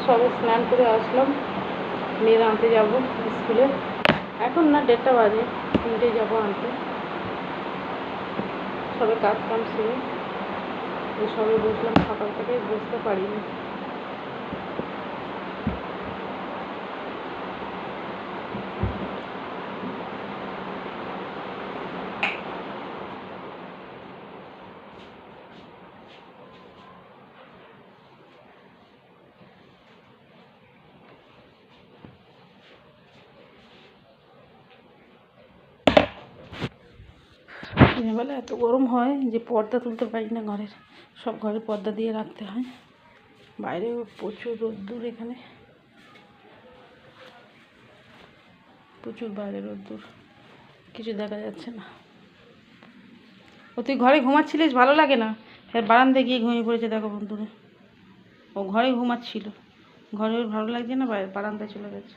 সবে স্নান করে আসলাম, মেয়ের আনতে যাব স্কুলে। এখন না 1:30 বাজে, 3টে যাবো আনতে। সবে কাজ কাম সেরে সবে বসলাম, সকাল থেকে বসতে পারিনি। দিনের বেলা এত গরম হয় যে পর্দা তুলতে পারি না ঘরের, সব ঘরের পর্দা দিয়ে রাখতে হয়। বাইরে প্রচুর রোদ্দুর, এখানে প্রচুর বাইরে রোদ্দুর, কিছু দেখা যাচ্ছে না। ও তুই ঘরে ঘুমাচ্ছিলিস, ভালো লাগে না, ফের বারান্দায় গিয়ে ঘুমিয়ে পড়েছে। দেখো বন্ধুরা, ও ঘরে ঘুমাচ্ছিল, ঘরে ওর ভালো লাগছে না, বারান্দায় চলে গেছে।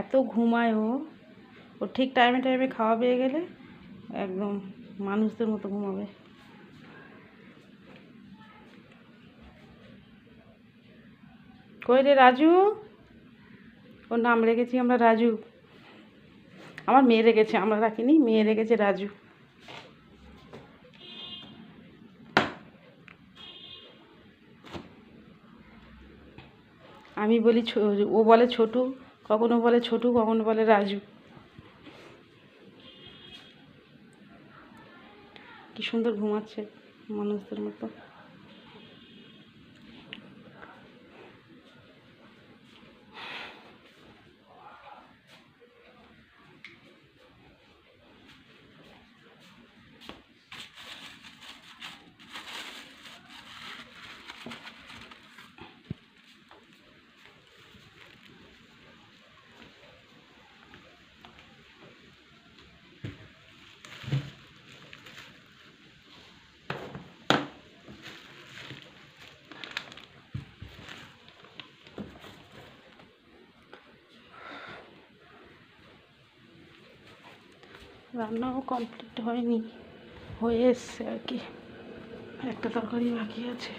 এত ঘুমায় ও, ও ঠিক টাইমে টাইমে খাওয়া পেয়ে গেলে একদম মানুষদের মতো ঘুমাবে। কই রে রাজু, ওর নাম রেখেছি আমরা রাজু। আমার মেয়ে রেখেছে, আমরা রাখিনি, মেয়ে রেখেছে রাজু। আমি বলি, ও বলে ছোটু, কখনো বলে ছোটু, কখনো বলে রাজু। কি সুন্দর ঘুমাচ্ছে মানুষদের মতো। রান্নাও কমপ্লিট হয়নি, হয়ে এসছে আর কি, একটা তরকারি বাকি আছে।